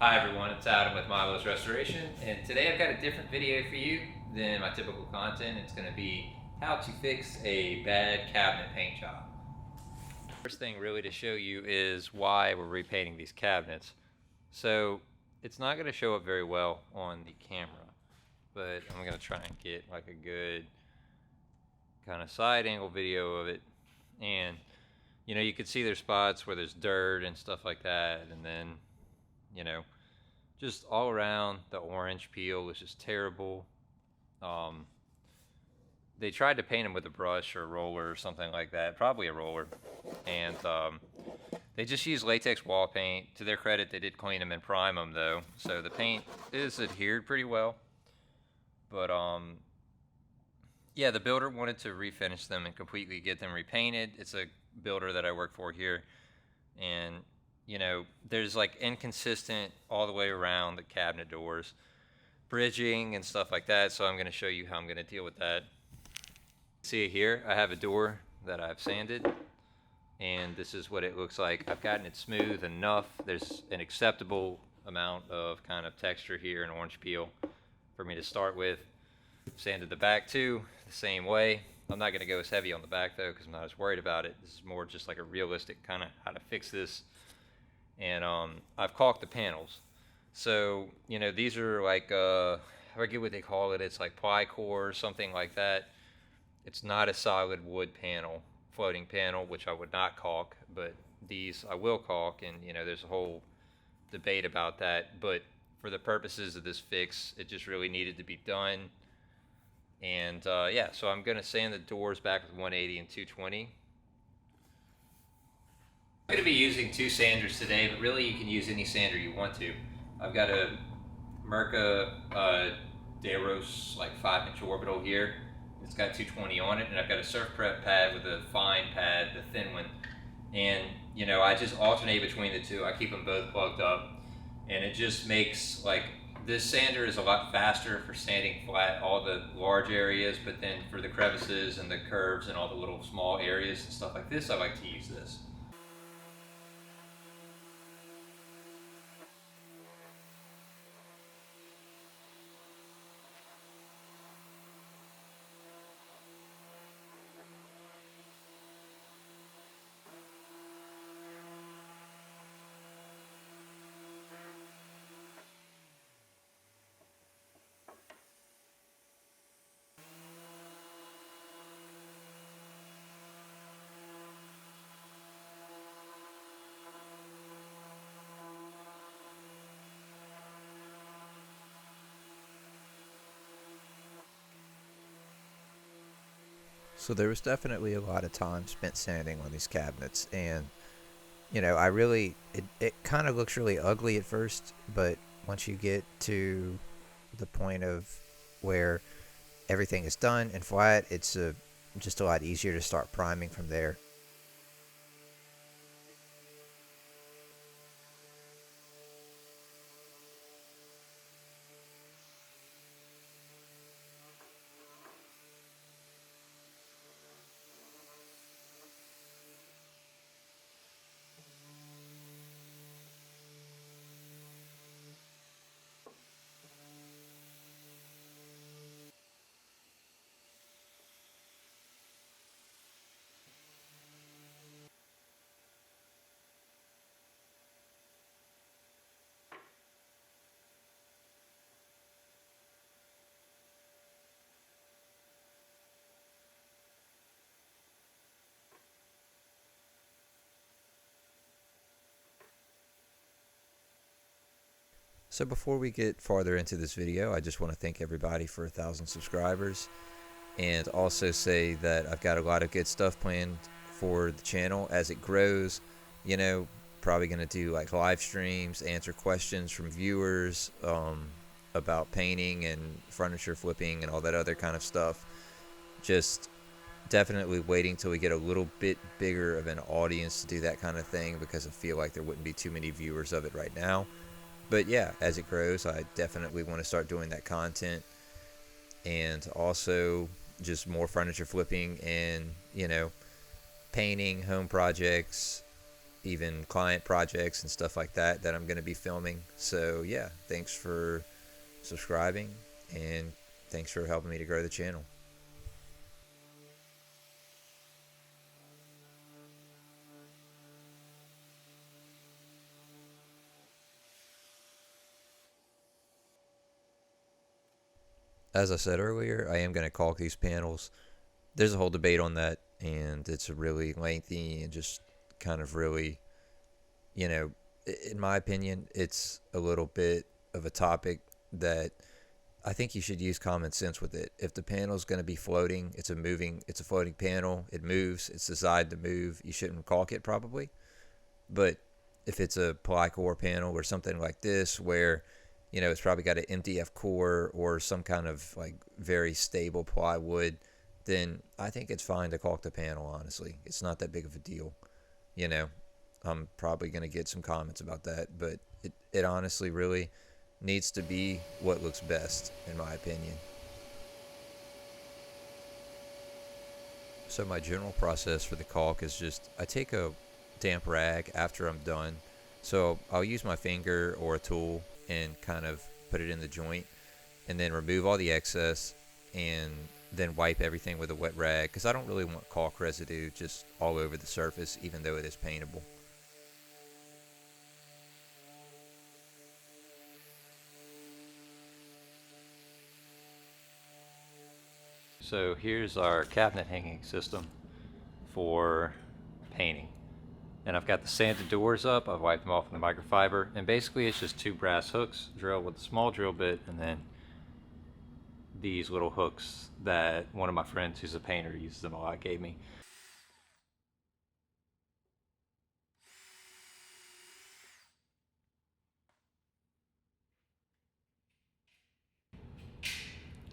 Hi everyone, it's Adam with Milo's Restoration, and today I've got a different video for you than my typical content. It's going to be how to fix a bad cabinet paint job. First thing really to show you is why we're repainting these cabinets. So it's not going to show up very well on the camera, but I'm going to try and get like a good kind of side angle video of it. And you can see there's spots where there's dirt and stuff like that, and then you know just all around the orange peel was just terrible. Um, they tried to paint them with a brush or a roller or something like that, probably a roller, and they just used latex wall paint. To their credit, they did clean them and prime them though, so the paint is adhered pretty well. But yeah, the builder wanted to refinish them and completely get them repainted. It's a builder that I work for here, and there's like inconsistent all the way around the cabinet doors, bridging and stuff like that. So I'm going to show you how I'm going to deal with that. See here, I have a door that I've sanded, and this is what it looks like. I've gotten it smooth enough. There's an acceptable amount of kind of texture here and orange peel for me to start with. Sanded the back too, the same way. I'm not going to go as heavy on the back though because I'm not as worried about it. This is more just like a realistic kind of how to fix this. And I've caulked the panels. So these are like I forget what they call it. It's like ply core or something like that. It's not a solid wood panel, floating panel, which I would not caulk, but these I will caulk, and there's a whole debate about that. But for the purposes of this fix, it just really needed to be done. And yeah, so I'm going to sand the doors back with 180 and 220. I'm going to be using two sanders today, but really you can use any sander you want to. I've got a Mirka Deros like 5-inch orbital here. It's got 220 on it, and I've got a surf prep pad with a fine pad, the thin one. And I just alternate between the two. I keep them both plugged up, and it just makes like this sander is a lot faster for sanding flat all the large areas, but then for the crevices and the curves and all the little small areas and stuff like this, I like to use this. So there was definitely a lot of time spent sanding on these cabinets, and it kind of looks really ugly at first, but once you get to the point of where everything is done and flat, it's just a lot easier to start priming from there. So before we get farther into this video, I just want to thank everybody for 1,000 subscribers, and also say that I've got a lot of good stuff planned for the channel as it grows. Probably going to do like live streams, answer questions from viewers about painting and furniture flipping and all that other kind of stuff. Just definitely waiting till we get a little bit bigger of an audience to do that kind of thing, because I feel like there wouldn't be too many viewers of it right now. But yeah, as it grows, I definitely want to start doing that content, and also just more furniture flipping and painting, home projects, even client projects and stuff like that I'm going to be filming. So yeah, thanks for subscribing, and thanks for helping me to grow the channel. As I said earlier, I am going to caulk these panels. There's a whole debate on that, and it's really lengthy and just kind of really, you know, in my opinion, it's a little bit of a topic that I think you should use common sense with it. If the panel's going to be floating, it's a floating panel. It moves. It's designed to move. You shouldn't caulk it probably. But if it's a ply core panel or something like this, where it's probably got an MDF core or some kind of like very stable plywood, then I think it's fine to caulk the panel. Honestly, it's not that big of a deal. I'm probably going to get some comments about that, but it honestly really needs to be what looks best, in my opinion. So my general process for the caulk is just I take a damp rag after I'm done. So I'll use my finger or a tool and kind of put it in the joint and then remove all the excess and then wipe everything with a wet rag, because I don't really want caulk residue just all over the surface, even though it is paintable. So here's our cabinet hanging system for painting. And I've got the sanded doors up. I've wiped them off with the microfiber. And basically it's just two brass hooks drilled with a small drill bit, and then these little hooks that one of my friends who's a painter uses them a lot gave me.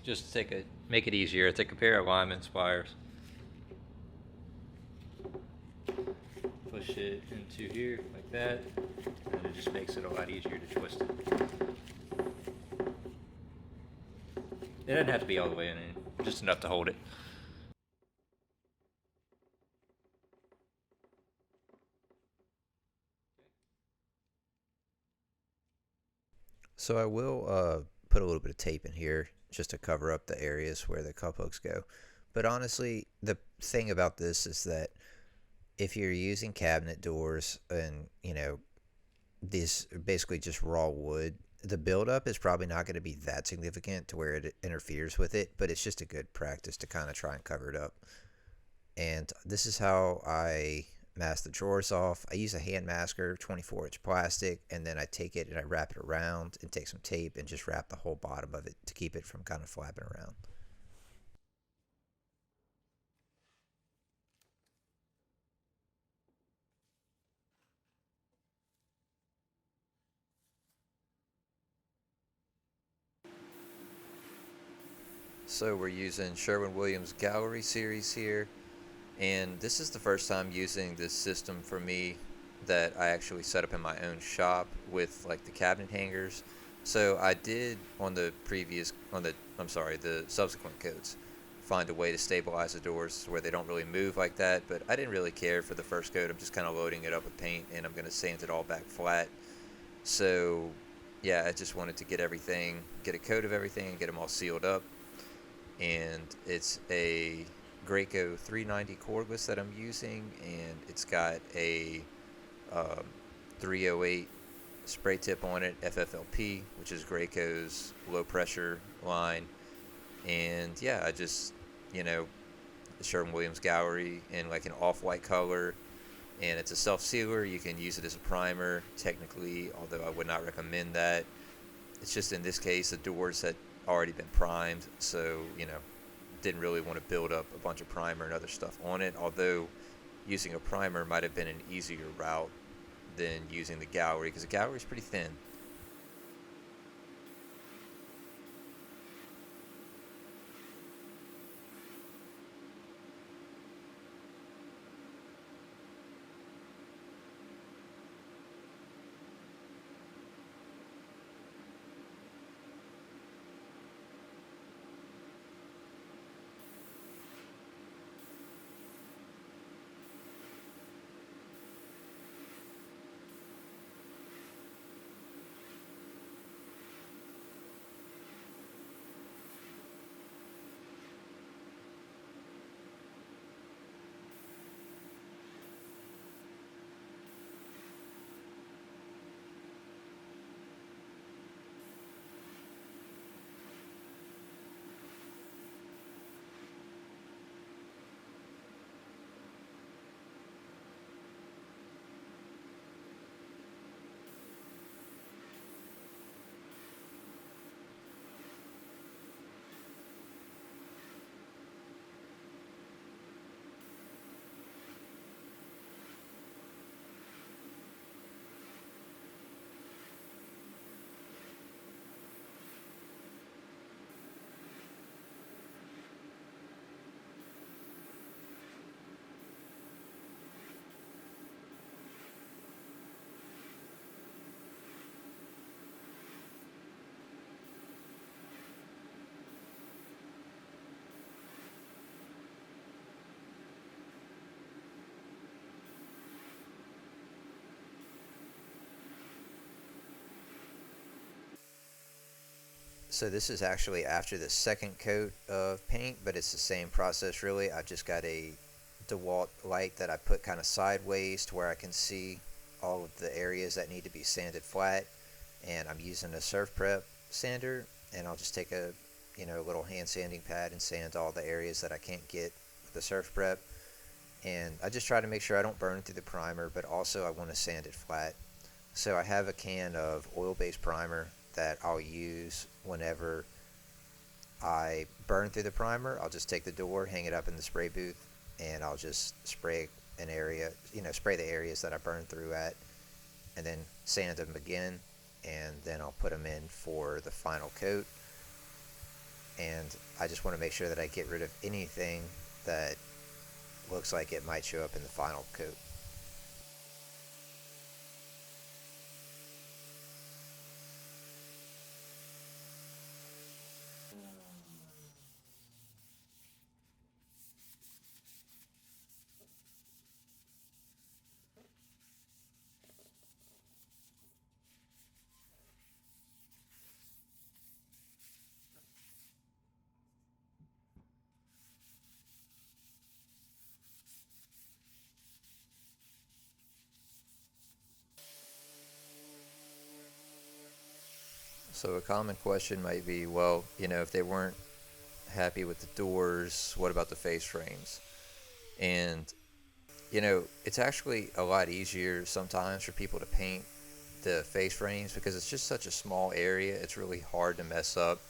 Just to make it easier, I take a pair of lineman's pliers, push it into here like that, and it just makes it a lot easier to twist it. It doesn't have to be all the way in, just enough to hold it. So I will put a little bit of tape in here just to cover up the areas where the cup hooks go. But honestly, the thing about this is that if you're using cabinet doors and, these are basically just raw wood, the buildup is probably not going to be that significant to where it interferes with it, but it's just a good practice to kind of try and cover it up. And this is how I mask the drawers off. I use a hand masker, 24-inch plastic, and then I take it and I wrap it around and take some tape and just wrap the whole bottom of it to keep it from kind of flapping around. So we're using Sherwin Williams Gallery series here, and this is the first time using this system for me that I actually set up in my own shop with like the cabinet hangers. So I did on the subsequent coats find a way to stabilize the doors where they don't really move like that, but I didn't really care for the first coat. I'm just kind of loading it up with paint and I'm going to sand it all back flat. So yeah, I just wanted to get a coat of everything and get them all sealed up. And it's a Graco 390 cordless that I'm using, and it's got a 308 spray tip on it, FFLP, which is Graco's low pressure line. And yeah, I just, Sherwin-Williams Gallery in like an off-white color, and it's a self-sealer. You can use it as a primer technically, although I would not recommend that. It's just in this case the doors had already been primed, so didn't really want to build up a bunch of primer and other stuff on it, although using a primer might have been an easier route than using the gallery, because the gallery is pretty thin. So this is actually after the second coat of paint, but it's the same process really. I've just got a DeWalt light that I put kind of sideways to where I can see all of the areas that need to be sanded flat, and I'm using a Surf Prep sander, and I'll just take a little hand sanding pad and sand all the areas that I can't get with the Surf Prep. And I just try to make sure I don't burn through the primer, but also I want to sand it flat. So I have a can of oil-based primer that I'll use whenever I burn through the primer. I'll just take the door, hang it up in the spray booth, and I'll just spray an area, spray the areas that I burned through at, and then sand them again, and then I'll put them in for the final coat. And I just want to make sure that I get rid of anything that looks like it might show up in the final coat. So a common question might be, well, if they weren't happy with the doors, what about the face frames? And it's actually a lot easier sometimes for people to paint the face frames because it's just such a small area. It's really hard to mess up.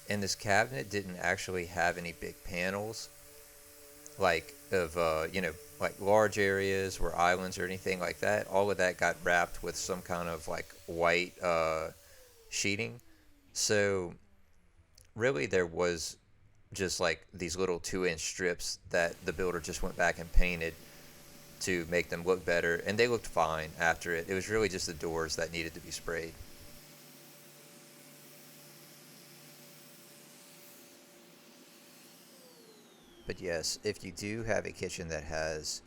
And this cabinet didn't actually have any big panels like large areas or islands or anything like that. All of that got wrapped with some kind of like white sheeting. So really there was just like these little 2-inch strips that the builder just went back and painted to make them look better, and they looked fine after it. It was really just the doors that needed to be sprayed. But yes, if you do have a kitchen that has,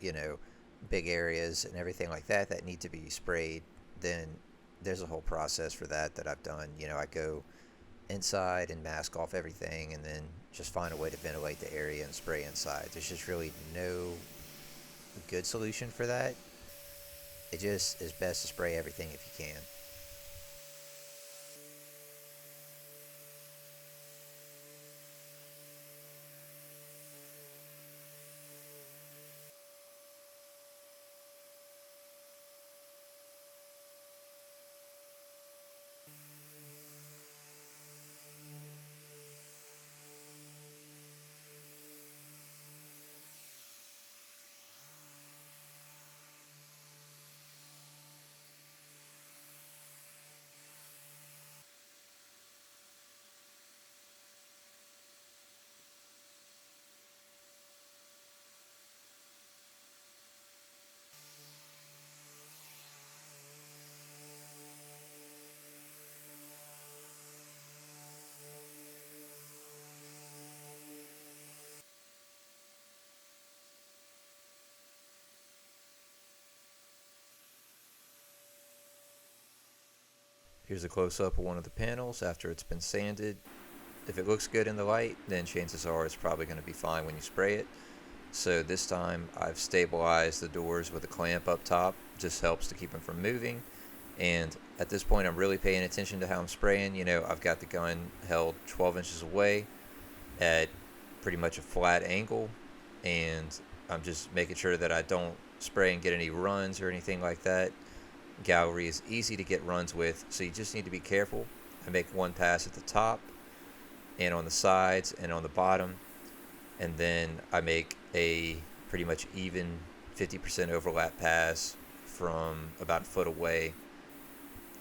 big areas and everything like that that need to be sprayed, then there's a whole process for that I've done. I go inside and mask off everything and then just find a way to ventilate the area and spray inside. There's just really no good solution for that. It just is best to spray everything if you can. Here's a close-up of one of the panels after it's been sanded. If it looks good in the light, then chances are it's probably going to be fine when you spray it. So this time I've stabilized the doors with a clamp up top. Just helps to keep them from moving. And at this point I'm really paying attention to how I'm spraying. I've got the gun held 12 inches away at pretty much a flat angle, and I'm just making sure that I don't spray and get any runs or anything like that. Gallery is easy to get runs with, so you just need to be careful. I make one pass at the top and on the sides and on the bottom, and then I make a pretty much even 50% overlap pass from about a foot away.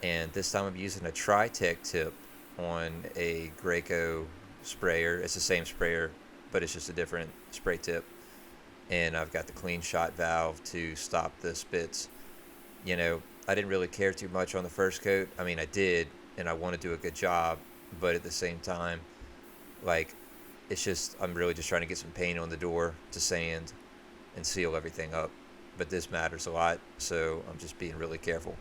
And this time I'm using a Tri-Tech tip on a Graco sprayer. It's the same sprayer, but it's just a different spray tip. And I've got the clean shot valve to stop the spits. I didn't really care too much on the first coat. I mean, I did, and I want to do a good job, but at the same time, it's just, I'm really just trying to get some paint on the door to sand and seal everything up. But this matters a lot, so I'm just being really careful.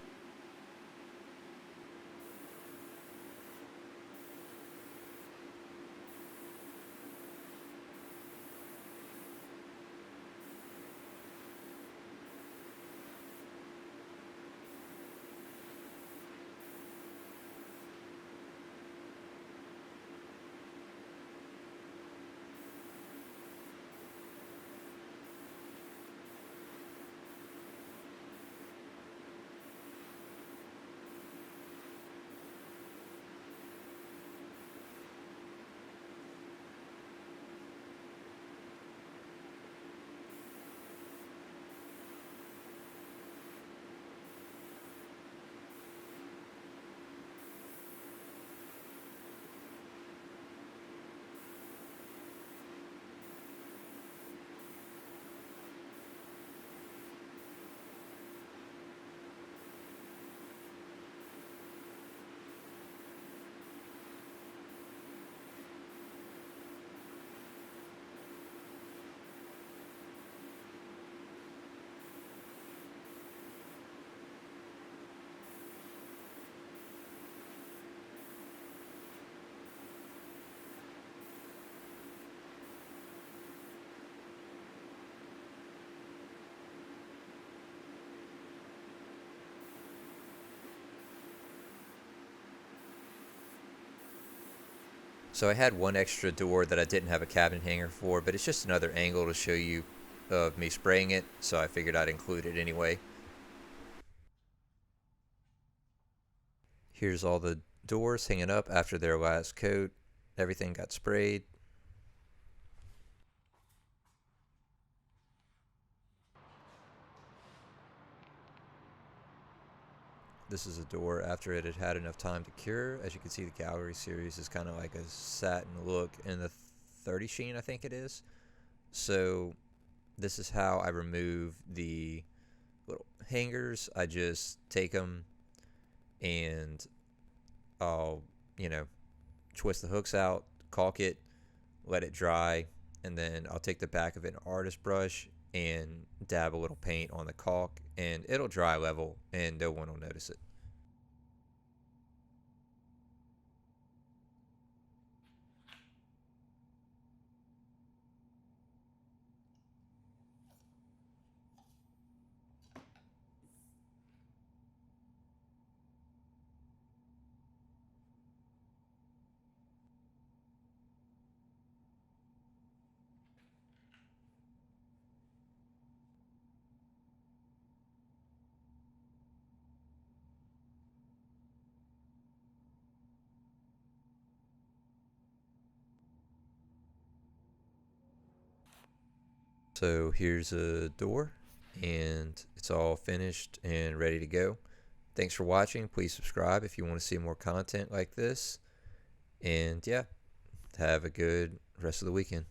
So I had one extra door that I didn't have a cabinet hanger for, but it's just another angle to show you of me spraying it, so I figured I'd include it anyway. Here's all the doors hanging up after their last coat. Everything got sprayed. This is a door after it had had enough time to cure. As you can see, the Gallery series is kind of like a satin look in the 30 sheen, I think it is. So this is how I remove the little hangers. I just take them and I'll, twist the hooks out, caulk it, let it dry, and then I'll take the back of an artist brush and dab a little paint on the caulk, and it'll dry level and no one will notice it. So here's a door, and it's all finished and ready to go. Thanks for watching. Please subscribe if you want to see more content like this. And yeah, have a good rest of the weekend.